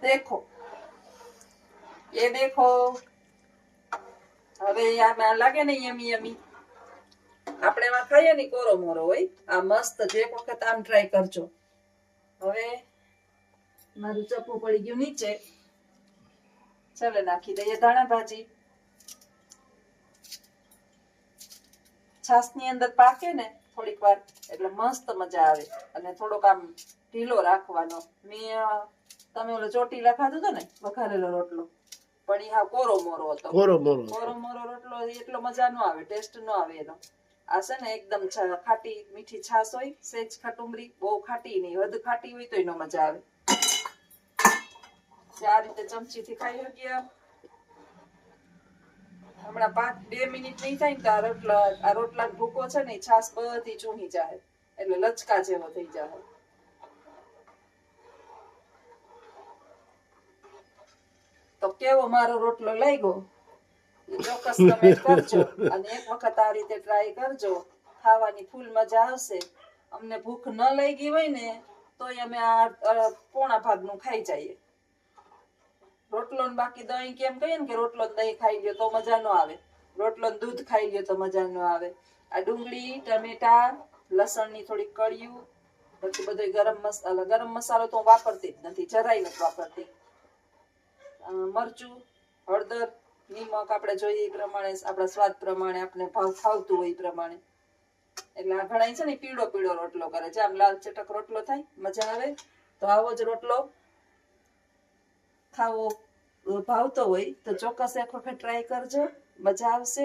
देखो ये देखो હવે આમાં લાગે ને યમી યમી આપણે એમાં ખાઈએ ને કોરો મોરો હોય આ મસ્ત છે એક વખત આમ ટ્રાય કરજો હવે મારું ચપ્પુ પડી ગયું નીચે ચાલો નાખી દઈએ ધાણા ભાજી છાસ ની અંદર પાકે ને થોડીક વાર એટલે મસ્ત મજા આવે અને થોડોક આમ ઢીલો રાખવાનો મેં તમે ઓલો ચોટીલા ખાધું હતો ને વઘારેલો રોટલો પણ ઈ હા કોરો મોરો હતો કોરો મોરો રોટલો એટલો મજા ન આવે ટેસ્ટ ન આવે એનો આ છે ને એકદમ ખાટી મીઠી છાસ હોય સેજ ખાટુંબરી બહુ ખાટી નહીં હદ ખાટી હોય તો એનો મજા આવે આ રીતે ચમચીથી ખાઈ શકીએ હમણાં 2 મિનિટ નહીં થાય ને તો આ રોટલા ભૂકો છે ને છાસ બધી ચૂહી જાય એટલે લચકા જેવો થઈ જાય તો કેવો મારો રોટલો લાગ્યો એ ચોક્કસ કમેન્ટ કરજો અને એક વખત આ રીતે ટ્રાય કરજો ખાવાની ફૂલ મજા આવશે અમને ભૂખ ન લાગી હોય ને તો અમે આ પોણા ભાગનું ખાઈ જઈએ રોટલો ને બાકી દહીં કેમ કહીએ ને કે રોટલો દહીં ખાઈ લ્યો તો મજા ન આવે રોટલો દૂધ ખાઈ લ્યો તો મજા ન આવે આ ડુંગળી ટમેટા લસણ ની થોડી કળિયું પછી બધો ગરમ મસાલો તો હું વાપરતી જ નથી જરાય નથી વાપરતી મરચું હળદર નિમક આપણે જોઈએ એ પ્રમાણે આપણા સ્વાદ પ્રમાણે આપણે ખાવતું હોય એ પ્રમાણે એટલે આ ઘણા છે ને પીળો પીળો રોટલો કરે છે આમ લાલ ચટક રોટલો થાય મજા આવે તો આવો જ રોટલો ખાવો ભાવતો હોય તો ચોક્કસ એક વખત ટ્રાય કરજો મજા આવશે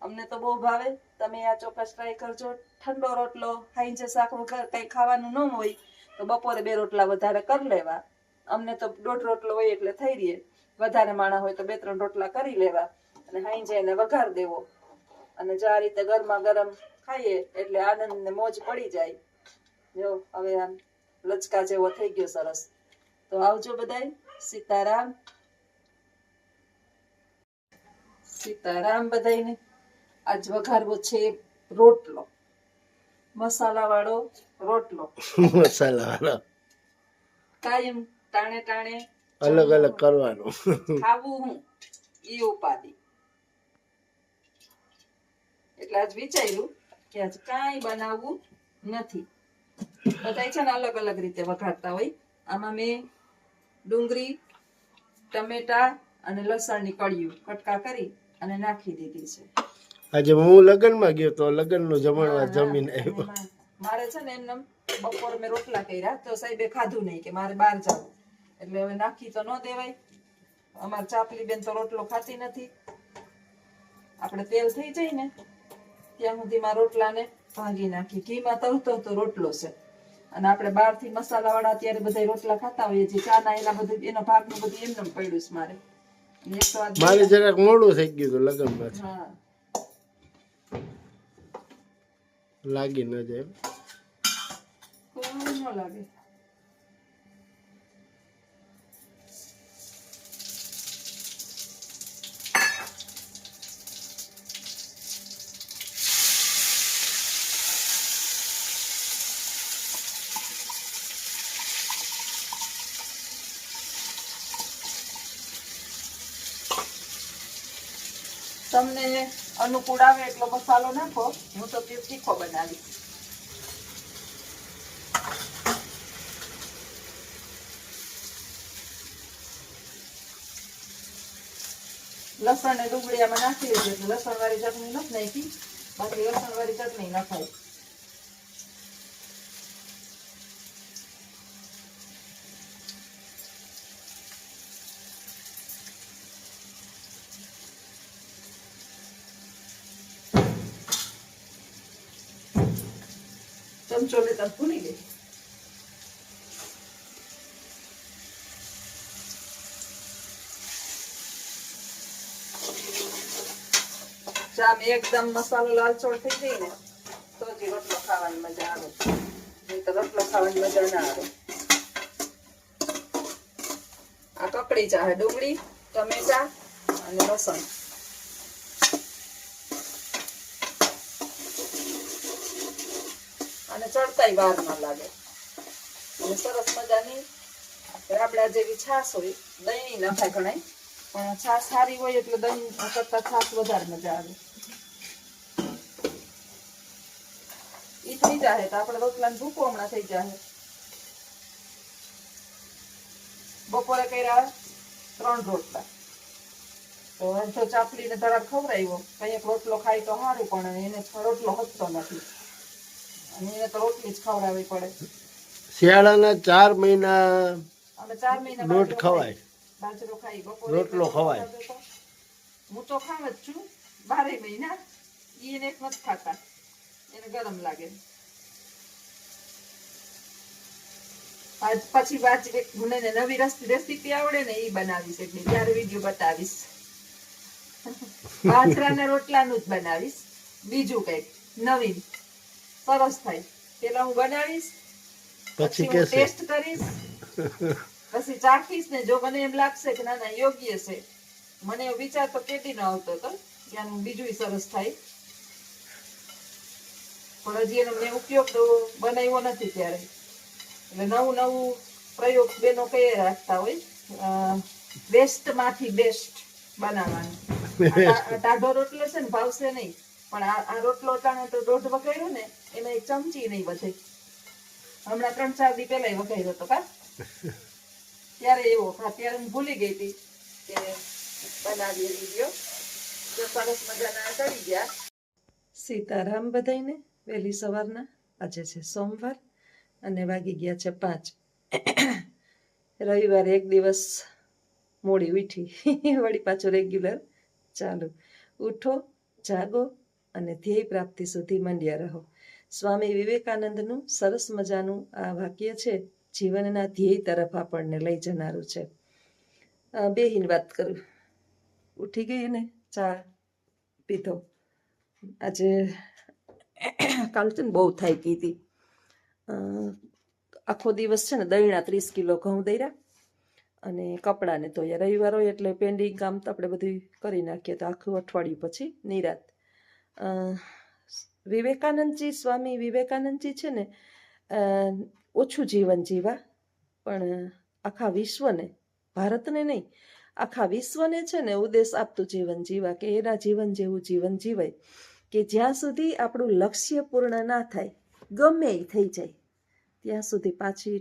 અમને તો બહુ ભાવે તમે આ ચોક્કસ ટ્રાય કરજો ઠંડો રોટલો હાંજે શાક વગર કઈ ખાવાનું ન હોય તો બપોરે 2 રોટલા વધારે કરી લેવા અમને તો 1.5 રોટલો હોય એટલે થઈ રહે વધારે માણા હોય તો 2-3 રોટલા કરી લેવા અને હાંજે એને વઘાર દેવો અને જો આ રીતે ગરમા ગરમ ખાઈએ એટલે આનંદ ને મોજ પડી જાય જો હવે આમ લચકા જેવો થઈ ગયો સરસ તો આવજો બધાય સીતારામ સીતારામ બધાયને આજ વઘારવો છે રોટલો મસાલા વાળો રોટલો કાયમ ટાણે ટાણે અલગ અલગ કરવાનું ખાવું હું ઈ ઉપાધિ એટલે આજ વિચાર્યું કે આજ કાંઈ બનાવવું નથી બધાય છે ને અલગ અલગ રીતે વઘારતા હોય આમાં મેં ડુંગળી ટમેટા અને લસણની કળિયું કટકા કરી અને નાખી દીધી છે આજે હું લગનમાં ગયો તો લગનનું જમણવાર જમીને આવ્યો મારે છે ને એમને બપોર મેં રોટલા કર્યા તો સાહેબે ખાધું નહીં કે મારે બહાર જવું એટલે હવે નાખી તો ન દેવાય અમાર ચાપલી બેન તો રોટલો ખાતી નથી આપણે તેલ થઈ જાય ને ત્યાં સુધીમાં રોટલાને ભાંગી નાખી ઘીમાં તળતો તો રોટલો છે અને આપણે બહારથી મસાલા વાળા અત્યારે બધા રોટલા ખાતા હોઈએ જે ચા ના એના બધું એનો ભાગનું બધું એમને પડ્યું છે મારે જરાક મોડું થઈ ગયું હતું લગનમાં હા લાગી ન જાય કોઈ ન લાગે તમને અનુકૂળ આવે એટલો મસાલો નાખો હું તો તીખો બનાવી લસણ ને ડુંગળી આમાં નાખી દીધું એટલે લસણ વાળી ચટણી નથી નાખી બાકી લસણ વાળી ચટણી નાખાય ચમચો લેતા ભૂલી ગઈ જામ એકદમ મસાલો લાલચોળ થઈ જાય ને તો જ રોટલો ખાવાની મજા આવે નહીં તો રોટલો ખાવાની મજા ના આવે આ કકડી ચાહે ડુંગળી ટમેટા અને લસણ અને ચડતાય વાર ના લાગે અને સરસ મજાની રાબડા જેવી છાશ હોય, દહીં નખાય ઘણાય, પણ છાશ સારી હોય એટલે દહીં કરતા છાશ વધારે મજા આવે. ઈ થઈ જાય તો આપણે રોટલાને ભૂકો હમણાં થઈ જાય. બપોરે કર્યા 3 રોટલા, તો એમ તો ચાપલીને ધરાક ખવડાવ્યો. કંઈક રોટલો ખાય તો સારું, પણ એને રોટલો હચતો નથી અને એને તો રોટલી જ ખવડાવવી પડે. શિયાળાના 4 મહિના અમે 4 મહિના લોટ ખવાય, બાજરો ખાઈ, બપોરે રોટલો ખવાય. હું તો ખાવ જ છું 12 મહિના. એને એક નથી ખાતા, એને ગરમ લાગે. આજ પછી મને નવી રેસીપી આવડે ને એ બનાવીશ, એટલે ત્યારે વિડીયો બતાવીશ. બાજરાના રોટલાનું જ બનાવીશ, બીજું કઈક નવીન સરસ થાય. પેલા હું બનાવીશ, પછી હું ટેસ્ટ કરીશ, પછી ચાખીશ ને જો મને એમ લાગશે કે ના ના યોગ્ય છે, મને એવો વિચાર તો કેદી ન આવતો હતો કે આનું બીજું સરસ થાય, પણ હજી એનો મેં ઉપયોગ તો બનાવ્યો નથી ત્યારે. એટલે નવું નવું પ્રયોગ બેનો કઈ રાખતા હોય, વેસ્ટ માંથી બેસ્ટ બનાવવાનું. ટાઢો રોટલો છે ને ભાવશે નહીં, પણ આ રોટલો ટાણે તો 1.5 વઘાર્યો ને એમાં 1 ચમચી નહીં વધે. હમણાં 3-4 દી પહેલા વઘાર્યો હતો કા, ત્યારે એવો ત્યારે હું ભૂલી ગઈ હતી કે બનાવી વિડીયો. તો સરસ મજાના ચડી ગયા. સીતારામ બધાઈને વહેલી સવારના. આજે છે સોમવાર અને વાગી ગયા છે 5. રવિવારે એક દિવસ મોડી ઉઠી, વળી પાછું રેગ્યુલર ચાલુ. ઉઠો, જાગો અને ધ્યેય પ્રાપ્તિ સુધી મંડ્યા રહો. સ્વામી વિવેકાનંદનું સરસ મજાનું આ વાક્ય છે, જીવનના ધ્યેય તરફ આપણને લઈ જનારું છે. બેહીન વાત કરું. ઉઠી ગઈ ને ચા પીધો. આજે કાલ છે ને બહુ થાકી ગઈ હતી. આખો દિવસ છે ને દહીંના 30 કિલો ઘઉં દર્યા અને કપડાને તો રવિવાર હોય એટલે પેન્ડિંગ કામ તો આપણે બધું કરી નાખીએ, તો આખું અઠવાડિયું પછી નિરાત. સ્વામી વિવેકાનંદજી છે ને ઓછું જીવન જીવા, પણ આખા વિશ્વને, ભારતને નહીં આખા વિશ્વને છે ને ઉદ્દેશ આપતું જીવન જીવા, કે એના જીવન જેવું જીવન જીવાય કે જ્યાં સુધી આપણું લક્ષ્ય પૂર્ણ ના થાય, ગમે એ થઈ જાય ત્યાં સુધી પાછી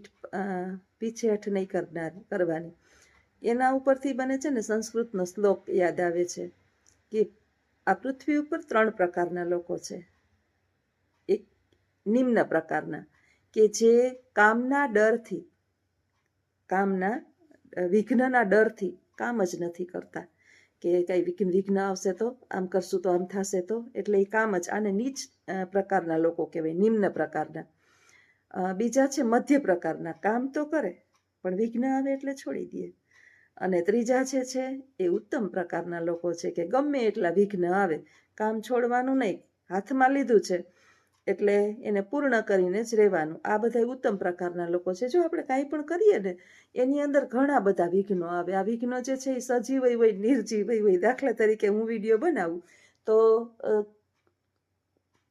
પીછેહઠ નહીં કરવાની. એના ઉપરથી બને છે ને સંસ્કૃતનો શ્લોક યાદ આવે છે કે આ પૃથ્વી ઉપર 3 પ્રકારના લોકો છે. એક નિમ્ન પ્રકારના, કે જે કામના ડરથી, વિઘ્નના ડરથી કામ જ નથી કરતા, કે કઈ વિઘ્ન આવશે તો આમ કરશું તો આમ થશે તો, એટલે એ કામ જ, આને નીચ પ્રકારના લોકો કહેવાય, નિમ્ન પ્રકારના. બીજા છે મધ્ય પ્રકારના, કામ તો કરે પણ વિઘ્ન આવે એટલે છોડી દે. અને ત્રીજા છે એ ઉત્તમ પ્રકારના લોકો છે, કે ગમે એટલા વિઘ્ન આવે કામ છોડવાનું નહીં, હાથમાં લીધું છે એટલે એને પૂર્ણ કરીને જ રહેવાનું. આ બધા ઉત્તમ પ્રકારના લોકો છે. જો આપણે કાંઈ પણ કરીએ ને એની અંદર ઘણા બધા વિઘ્નો આવે. આ વિઘ્નો જે છે એ સજીવય હોય, નિર્જીવય હોય. દાખલા તરીકે હું વિડીયો બનાવું તો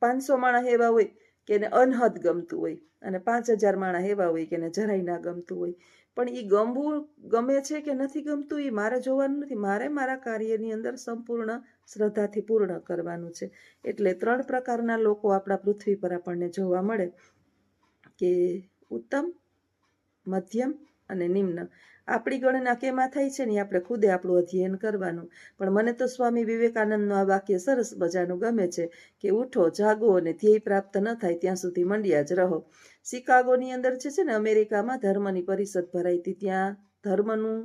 500 માણસ એવા હોય કે એને અનહદ ગમતું હોય, અને 5000 માણસ એવા હોય કે એને જરાય ના ગમતું હોય. પણ એ ગમે છે કે નથી ગમતું એ મારે જોવાનું નથી. મારે મારા કાર્યની અંદર સંપૂર્ણ શ્રદ્ધાથી પૂર્ણ કરવાનું છે. એટલે 3 પ્રકારના લોકો આપણા પૃથ્વી પર આપણને જોવા મળે, કે ઉત્તમ, મધ્યમ અને નિમ્ન. આપણી ગણના કેમાં થાય છે ને આપણે ખુદે આપણું અધ્યયન કરવાનું. પણ મને તો સ્વામી વિવેકાનંદનું આ વાક્ય સરસ મજાનું ગમે છે કે ઉઠો, જાગો અને ધ્યેય પ્રાપ્ત ન થાય ત્યાં સુધી મંડ્યા જ રહો. શિકાગોની અંદર છે ને અમેરિકામાં ધર્મની પરિષદ ભરાઈ હતી. ત્યાં ધર્મનું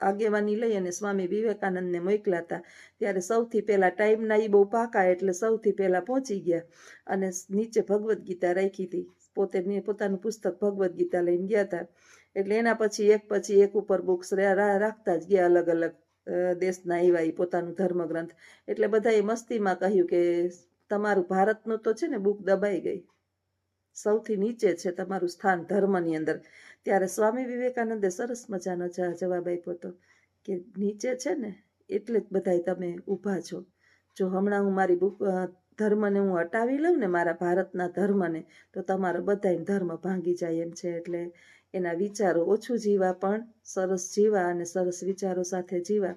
આગેવાની લઈ અને સ્વામી વિવેકાનંદને મોકલ્યા હતા. ત્યારે સૌથી પહેલા ટાઈમના એ બહુ પાકા એટલે સૌથી પહેલા પહોંચી ગયા અને નીચે ભગવદ્ ગીતા રાખી હતી. પોતાનું પુસ્તક ભગવદ્ ગીતા લઈને ગયા હતા. એટલે એના પછી એક ઉપર બુક્સ રાખતા જ ગયા, અલગ અલગ દેશના એવા એ પોતાનું ધર્મગ્રંથ. એટલે બધાએ મસ્તીમાં કહ્યું કે તમારું ભારતનું તો છે ને બુક દબાઈ ગઈ, સૌથી નીચે છે તમારું સ્થાન ધર્મની અંદર. ત્યારે સ્વામી વિવેકાનંદે સરસ મજાનો જવાબ આપ્યો હતો કે નીચે છે ને એટલે જ બધાય તમે ઊભા છો. જો હમણાં હું મારી બુક ધર્મને હું હટાવી લઉં ને, મારા ભારતના ધર્મને, તો તમારો બધાય ધર્મ ભાંગી જાય એમ છે. એટલે એના વિચારો ઓછું જીવા પણ સરસ જીવા અને સરસ વિચારો સાથે જીવા.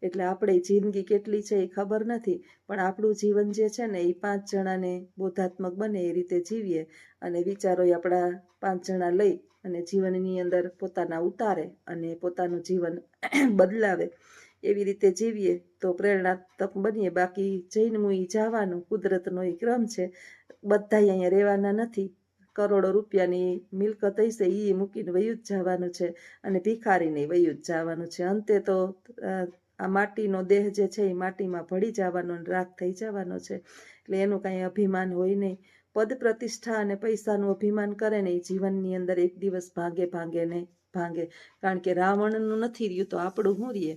એટલે આપણે જિંદગી કેટલી છે એ ખબર નથી, પણ આપણું જીવન જે છે ને એ 5 જણાને બોધાત્મક બને એ રીતે જીવીએ અને વિચારો આપણા 5 જણા લઈ અને જીવનની અંદર પોતાના ઉતારે અને પોતાનું જીવન બદલાવે એવી રીતે જીવીએ તો પ્રેરણાત્મક બનીએ. બાકી જઈને મુઈ જવાનું કુદરતનો એ ક્રમ છે. બધા અહીંયા રહેવાના નથી. કરોડો રૂપિયાની મિલકત હશે એ મૂકીને વયું જ જવાનું છે અને ભિખારીને વયું જ જવાનું છે. અંતે તો આ માટીનો દેહ જે છે એ માટીમાં ભળી જવાનો અને રાખ થઈ જવાનો છે. એટલે એનું કાંઈ અભિમાન હોય નહીં. પદ પ્રતિષ્ઠા અને પૈસાનું અભિમાન કરે ને એ જીવનની અંદર એક દિવસ ભાંગે ને ભાંગે. કારણ કે રાવણનું નથી રહ્યું તો આપણું શું રહીએ.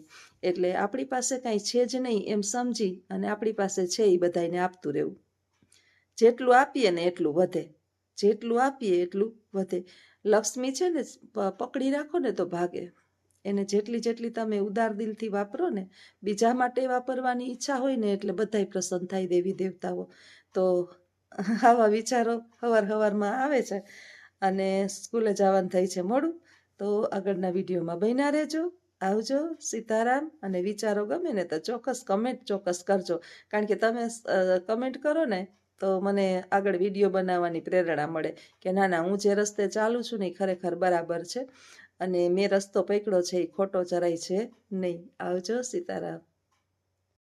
એટલે આપણી પાસે કાંઈ છે જ નહીં એમ સમજી અને આપણી પાસે છે એ બધાને આપતું રહેવું. જેટલું આપીએ ને એટલું વધે, જેટલું આપીએ એટલું વધે. લક્ષ્મી છે ને પકડી રાખો ને તો ભાગે. એને જેટલી તમે ઉદાર દિલથી વાપરો ને, બીજા માટે વાપરવાની ઈચ્છા હોય ને એટલે બધાય પ્રસન્ન થાય દેવી દેવતાઓ. તો આવા વિચારો હવારમાં આવે છે અને સ્કૂલે જવાનું થાય છે મોડું. તો આગળના વિડીયોમાં બન્યા રહેજો. આવજો. સીતારામ. અને વિચારો ગમે ને તો ચોક્કસ કમેન્ટ કરજો. કારણ કે તમે કમેન્ટ કરો ને તો મને આગળ વિડીયો બનાવવાની પ્રેરણા મળે કે ના હું જે રસ્તે ચાલું છું ને એ ખરેખર બરાબર છે અને મેં રસ્તો પકડ્યો છે એ ખોટો જરાય છે નહીં. આવજો. સીતારામ.